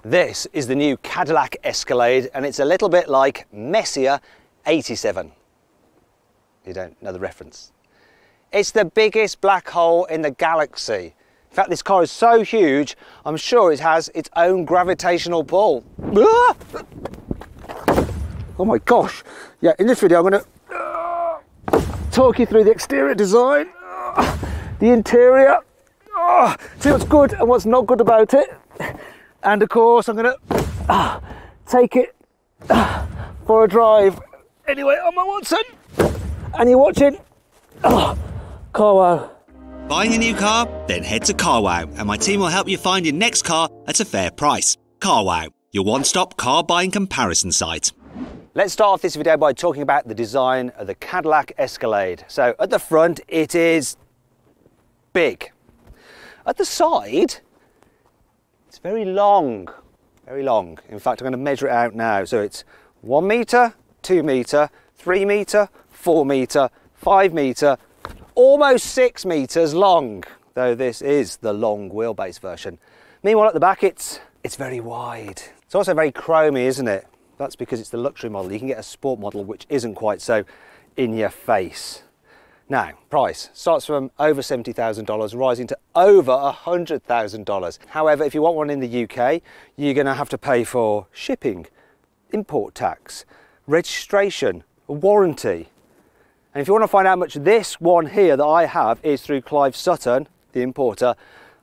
This is the new Cadillac Escalade, and it's a little bit like Messier 87. You don't know the reference. It's the biggest black hole in the galaxy. In fact, this car is so huge, I'm sure it has its own gravitational pull. Ah! Oh my gosh. Yeah, in this video I'm going to talk you through the exterior design, the interior, see what's good and what's not good about it. And of course I'm going to take it for a drive. Anyway, I'm Watson and you're watching Carwow. Buying a new car? Then head to Carwow and my team will help you find your next car at a fair price. Carwow, your one-stop car buying comparison site. Let's start off this video by talking about the design of the Cadillac Escalade. So at the front it is big. At the side it's very long, very long. In fact, I'm going to measure it out now. So it's 1 metre, 2 metre, 3 metre, 4 metre, 5 metre, almost 6 metres long, though this is the long wheelbase version. Meanwhile, at the back, it's very wide. It's also very chromy, isn't it? That's because it's the luxury model. You can get a sport model which isn't quite so in your face. Now, price starts from over $70,000, rising to over $100,000. However, if you want one in the UK, you're going to have to pay for shipping, import tax, registration, warranty. And if you want to find out how much this one here that I have is through Clive Sutton, the importer,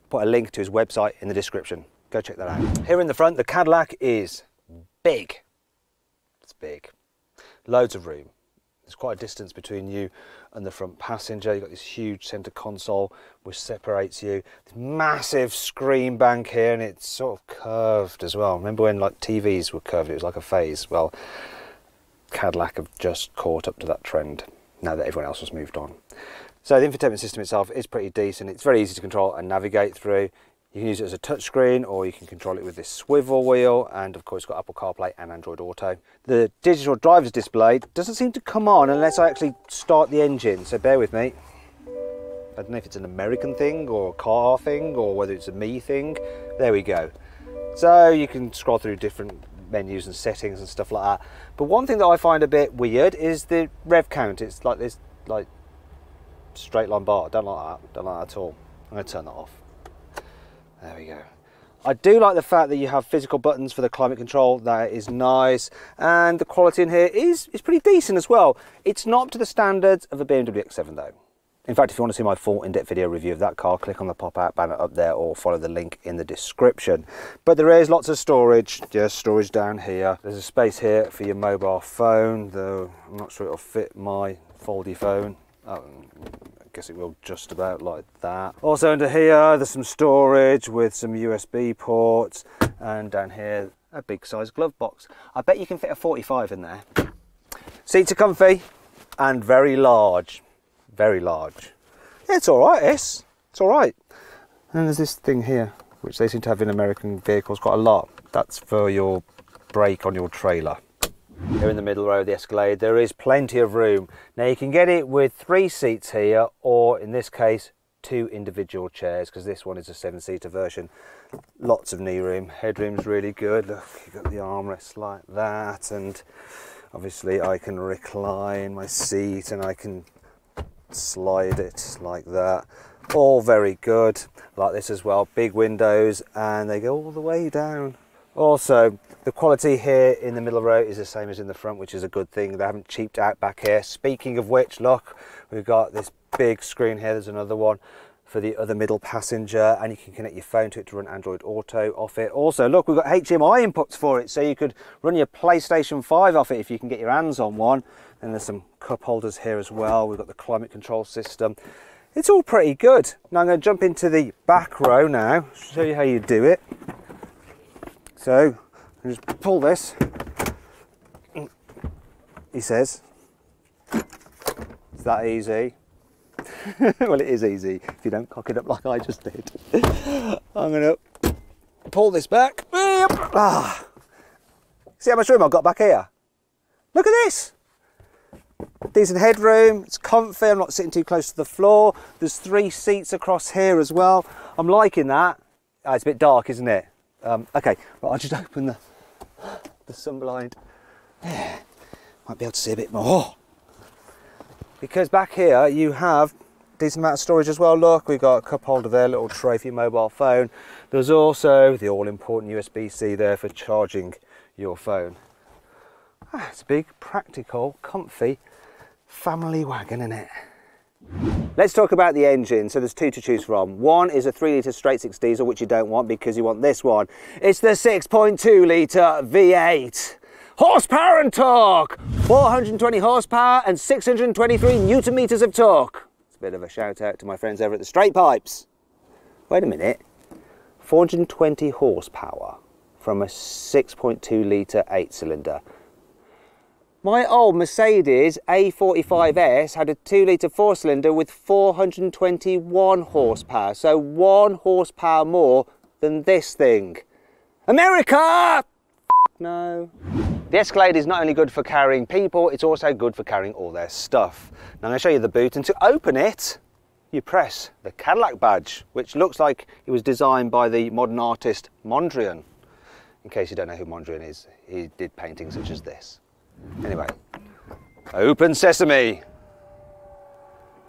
put a link to his website in the description. Go check that out. Here in the front, the Cadillac is big. It's big. Loads of room. There's quite a distance between you and the front passenger. You've got this huge centre console which separates you. This massive screen bank here, and it's sort of curved as well. Remember when like TVs were curved, it was like a phase? Well, Cadillac have just caught up to that trend now that everyone else has moved on. So the infotainment system itself is pretty decent. It's very easy to control and navigate through. You can use it as a touchscreen or you can control it with this swivel wheel, and of course it's got Apple CarPlay and Android Auto. The digital driver's display doesn't seem to come on unless I actually start the engine, so bear with me. I don't know if it's an American thing or a car thing or whether it's a me thing. There we go. So you can scroll through different menus and settings and stuff like that. But one thing that I find a bit weird is the rev count. It's like this like straight line bar. I don't like that. Don't like that at all. I'm going to turn that off. There we go. I do like the fact that you have physical buttons for the climate control. That is nice, and the quality in here is pretty decent as well. It's not up to the standards of a BMW X7 though. In fact, if you want to see my full in-depth video review of that car, click on the pop-out banner up there or follow the link in the description. But there is lots of storage. Just storage down here. There's a space here for your mobile phone, though I'm not sure it'll fit my foldy phone. I guess it will just about like that. Also under here there's some storage with some USB ports, and down here a big size glove box. I bet you can fit a 45 in there. Seats are comfy and very large. Very large. Yeah, it's alright, it's alright. And there's this thing here which they seem to have in American vehicles quite a lot. That's for your brake on your trailer. Here in the middle row of the Escalade there is plenty of room. Now you can get it with 3 seats here, or in this case 2 individual chairs, because this one is a 7-seater version. Lots of knee room. Headroom's really good. Look, you've got the armrests like that, and obviously I can recline my seat and I can slide it like that. All very good. Like this as well. Big windows and they go all the way down. Also, the quality here in the middle row is the same as in the front, which is a good thing. They haven't cheaped out back here. Speaking of which, look, we've got this big screen here. There's another one for the other middle passenger, and you can connect your phone to it to run Android Auto off it. Also, look, we've got HDMI inputs for it, so you could run your PlayStation 5 off it if you can get your hands on one. And there's some cup holders here as well. We've got the climate control system. It's all pretty good. Now I'm going to jump into the back row now, show you how you do it. So, just pull this, he says. It's that easy. Well, it is easy if you don't cock it up like I just did. I'm going to pull this back. See how much room I've got back here? Look at this. Decent headroom, it's comfy, I'm not sitting too close to the floor. There's 3 seats across here as well. I'm liking that. It's a bit dark, isn't it? Okay, right, I'll just open the sun blind. Yeah, might be able to see a bit more. Because back here you have a decent amount of storage as well. Look, we've got a cup holder there, little tray for your mobile phone. There's also the all-important USB-C there for charging your phone. It's a big, practical, comfy family wagon, isn't it? Let's talk about the engine. So there's two to choose from. One is a 3-litre straight-six diesel, which you don't want because you want this one. It's the 6.2-litre V8. Horsepower and torque! 420 horsepower and 623 newton meters of torque. It's a bit of a shout out to my friends over at the Straight Pipes. Wait a minute. 420 horsepower from a 6.2-litre 8-cylinder. My old Mercedes A45S had a 2-litre 4-cylinder with 421 horsepower, so 1 horsepower more than this thing. America! No. The Escalade is not only good for carrying people, it's also good for carrying all their stuff. Now I'm going to show you the boot, and to open it, you press the Cadillac badge, which looks like it was designed by the modern artist Mondrian. In case you don't know who Mondrian is, he did paintings such as this. Anyway, open sesame.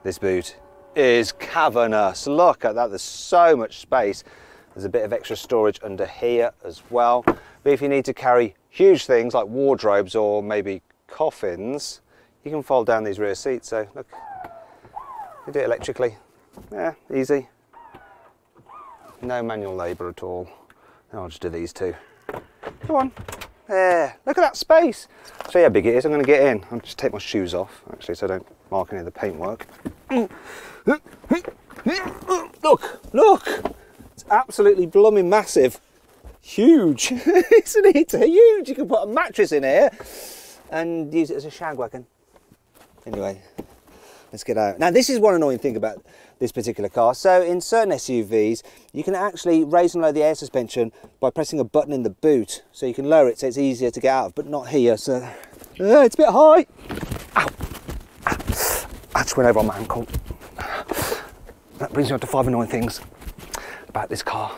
This boot is cavernous. Look at that, there's so much space. There's a bit of extra storage under here as well. But if you need to carry huge things like wardrobes or maybe coffins, you can fold down these rear seats. So look, you do it electrically. Yeah, easy. No manual labour at all. I'll just do these two. Come on. There, look at that space. So how big it is. I'm going to get in. I'll just take my shoes off, actually, so I don't mark any of the paintwork. Look, it's absolutely blooming massive. Huge, isn't it? Huge. You can put a mattress in here and use it as a shag wagon. Anyway, let's get out. Now, this is one annoying thing about this particular car. So in certain SUVs, you can actually raise and lower the air suspension by pressing a button in the boot. So you can lower it so it's easier to get out of, but not here. So it's a bit high. Ow. I just went over on my ankle. That brings me on to 5 annoying things about this car.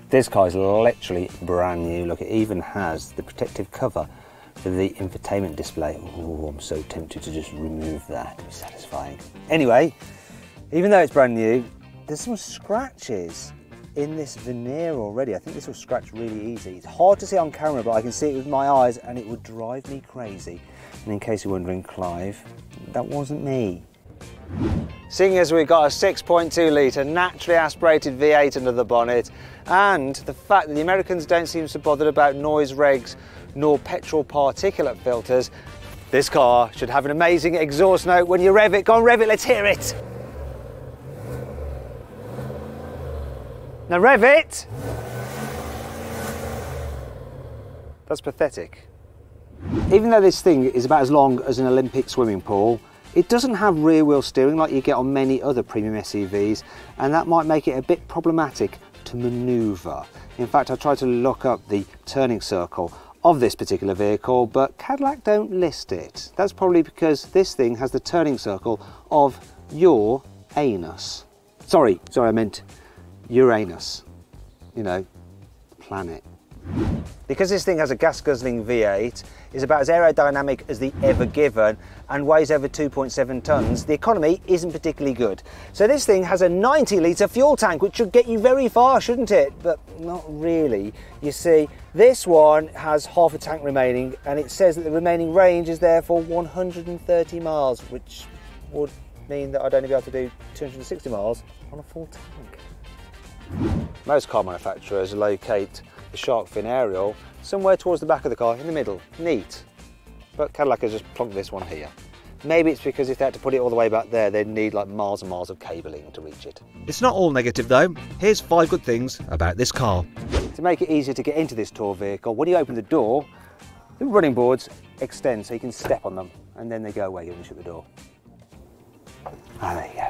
This car is literally brand new. Look, it even has the protective cover for the infotainment display. Oh, I'm so tempted to just remove that. It was satisfying. Anyway, even though it's brand new, there's some scratches in this veneer already. I think this will scratch really easy. It's hard to see on camera, but I can see it with my eyes and it would drive me crazy. And in case you're wondering, Clive, that wasn't me. Seeing as we've got a 6.2-litre naturally aspirated V8 under the bonnet, and the fact that the Americans don't seem so bothered about noise regs nor petrol particulate filters, this car should have an amazing exhaust note when you rev it. Go on, rev it, let's hear it. Now rev it. That's pathetic. Even though this thing is about as long as an Olympic swimming pool, it doesn't have rear wheel steering like you get on many other premium SUVs, and that might make it a bit problematic to manoeuvre. In fact, I tried to look up the turning circle of this particular vehicle, but Cadillac don't list it. That's probably because this thing has the turning circle of your anus. Sorry, I meant Uranus. You know, the planet. Because this thing has a gas-guzzling V8, is about as aerodynamic as the Ever Given, and weighs over 2.7 tonnes, the economy isn't particularly good. So this thing has a 90-litre fuel tank, which should get you very far, shouldn't it? But not really. You see, this one has half a tank remaining, and it says that the remaining range is therefore 130 miles, which would mean that I'd only be able to do 260 miles on a full tank. Most car manufacturers locate the shark fin aerial somewhere towards the back of the car, in the middle. Neat. But Cadillac has just plonked this one here. Maybe it's because if they had to put it all the way back there, they'd need like miles and miles of cabling to reach it. It's not all negative though. Here's 5 good things about this car. To make it easier to get into this tour vehicle, when you open the door, the running boards extend so you can step on them, and then they go away when you shut the door. Ah, there you go.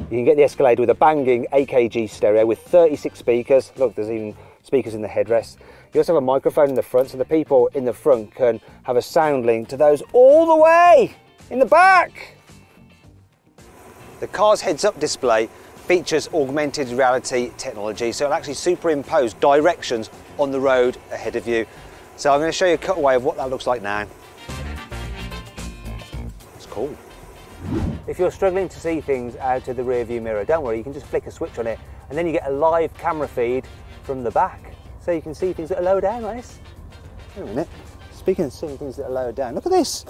You can get the Escalade with a banging AKG stereo with 36 speakers. Look, there's even speakers in the headrest. You also have a microphone in the front, so the people in the front can have a sound link to those all the way in the back. The car's heads-up display features augmented reality technology, so it'll actually superimpose directions on the road ahead of you. So I'm going to show you a cutaway of what that looks like now. It's cool. If you're struggling to see things out of the rear view mirror, don't worry, you can just flick a switch on it and then you get a live camera feed from the back. So you can see things that are lower down like this. Wait a minute, speaking of seeing things that are lower down, look at this.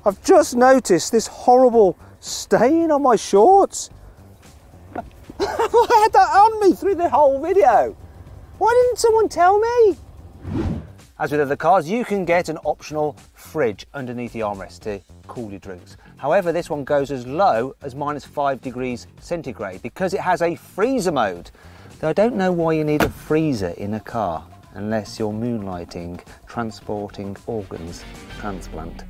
I've just noticed this horrible stain on my shorts. I had that on me through the whole video. Why didn't someone tell me? As with other cars, you can get an optional fridge underneath the armrest to cool your drinks. However, this one goes as low as -5 degrees centigrade because it has a freezer mode. Though I don't know why you need a freezer in a car unless you're moonlighting, transporting organs transplant.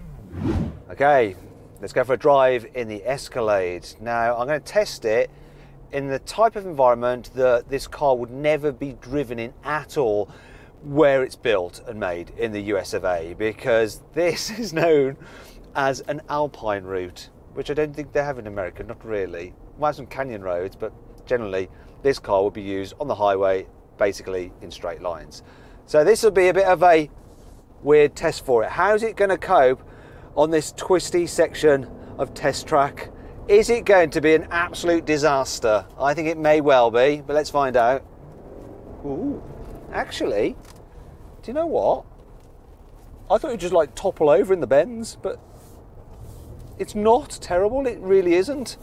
Okay, let's go for a drive in the Escalade. Now, I'm going to test it in the type of environment that this car would never be driven in at all where it's built and made in the US of A, because this is known as an alpine route, which I don't think they have in America, not really. We have some canyon roads, but generally this car would be used on the highway, basically in straight lines. So this will be a bit of a weird test for it. How's it going to cope on this twisty section of test track? Is it going to be an absolute disaster? I think it may well be, but let's find out. Ooh, actually, do you know what? I thought it would just like topple over in the bends, but it's not terrible, it really isn't.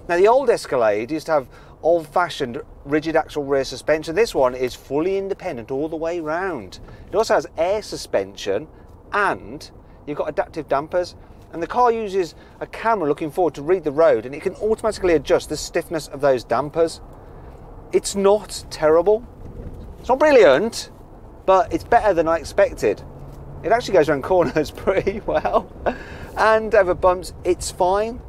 Now the old Escalade used to have old-fashioned rigid axle rear suspension. This one is fully independent all the way round. It also has air suspension and you've got adaptive dampers, and the car uses a camera looking forward to read the road, and it can automatically adjust the stiffness of those dampers. It's not terrible. It's not brilliant, but it's better than I expected. It actually goes around corners pretty well, and over bumps it's fine.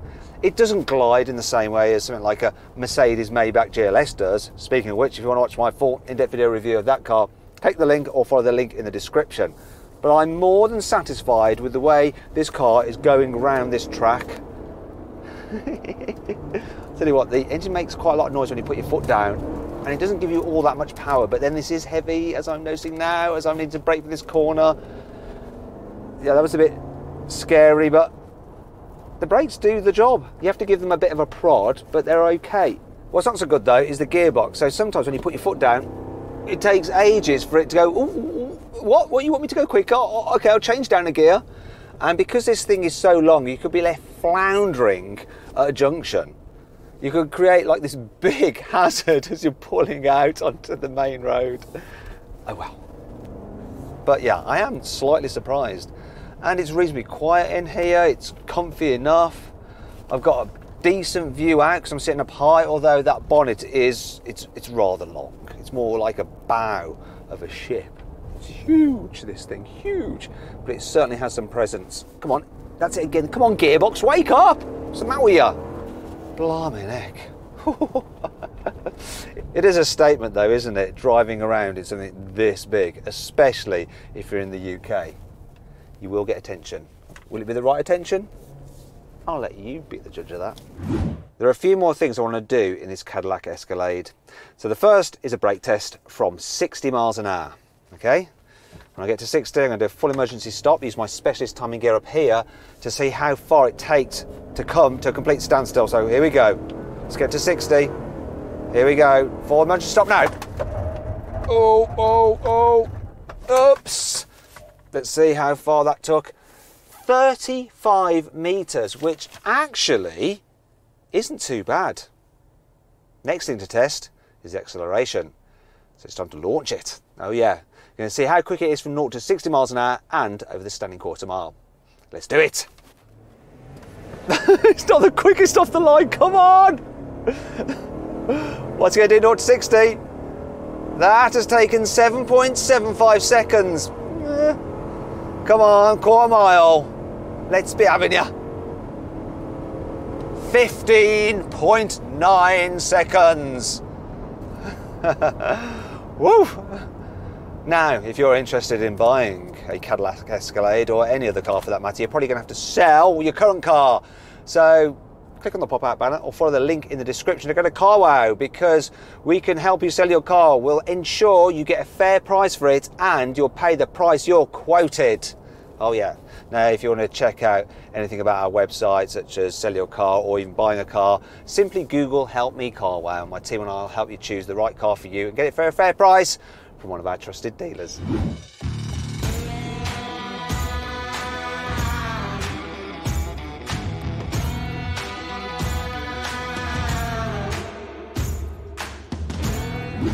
It doesn't glide in the same way as something like a Mercedes Maybach GLS does. Speaking of which, if you want to watch my full in-depth video review of that car, click the link or follow the link in the description. But I'm more than satisfied with the way this car is going around this track. Tell you what, the engine makes quite a lot of noise when you put your foot down, and it doesn't give you all that much power, but then this is heavy, as I'm noticing now, as I need to brake for this corner. Yeah, that was a bit scary, but the brakes do the job. You have to give them a bit of a prod, but they're okay. What's not so good though is the gearbox. So sometimes when you put your foot down, it takes ages for it to go, ooh, what, you want me to go quicker? Oh, okay, I'll change down a gear. And because this thing is so long, you could be left floundering at a junction. You could create like this big hazard as you're pulling out onto the main road. Oh well. But yeah, I am slightly surprised. And it's reasonably quiet in here, it's comfy enough. I've got a decent view out because I'm sitting up high, although that bonnet it's rather long. It's more like a bow of a ship. It's huge, this thing, huge. But it certainly has some presence. Come on, that's it again. Come on, gearbox, wake up! What's the matter with you? Blimey heck. It is a statement though, isn't it? Driving around in something this big, especially if you're in the UK. You will get attention. Will it be the right attention? I'll let you be the judge of that. There are a few more things I want to do in this Cadillac Escalade. So the first is a brake test from 60 miles an hour. Okay? When I get to 60, I'm going to do a full emergency stop, use my specialist timing gear up here to see how far it takes to come to a complete standstill. So here we go. Let's get to 60. Here we go. Full emergency stop now. Oh. Oops. Let's see how far that took. 35 meters, which actually isn't too bad. Next thing to test is the acceleration. So it's time to launch it. Oh yeah. You're going to see how quick it is from 0 to 60 miles an hour and over the standing quarter mile. Let's do it. It's not the quickest off the line, come on. What's it going to do 0 to 60? That has taken 7.75 seconds. Come on, quarter mile. Let's be having ya. 15.9 seconds. Woo! Now, if you're interested in buying a Cadillac Escalade or any other car for that matter, you're probably going to have to sell your current car. So click on the pop-out banner or follow the link in the description to go to Carwow, because we can help you sell your car. We'll ensure you get a fair price for it and you'll pay the price you're quoted. Oh yeah. Now, if you want to check out anything about our website, such as sell your car or even buying a car, simply Google Help Me Carwow, and my team and I will help you choose the right car for you and get it for a fair price from one of our trusted dealers.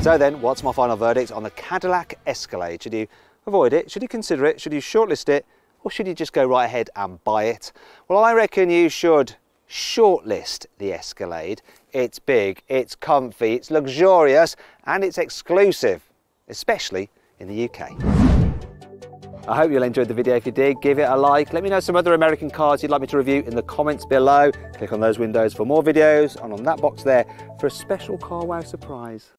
So then, what's my final verdict on the Cadillac Escalade? Should you avoid it? Should you consider it? Should you shortlist it? Or should you just go right ahead and buy it? Well, I reckon you should shortlist the Escalade. It's big, it's comfy, it's luxurious, and it's exclusive, especially in the UK. I hope you'll enjoy the video. If you did, give it a like. Let me know some other American cars you'd like me to review in the comments below. Click on those windows for more videos, and on that box there for a special Carwow surprise.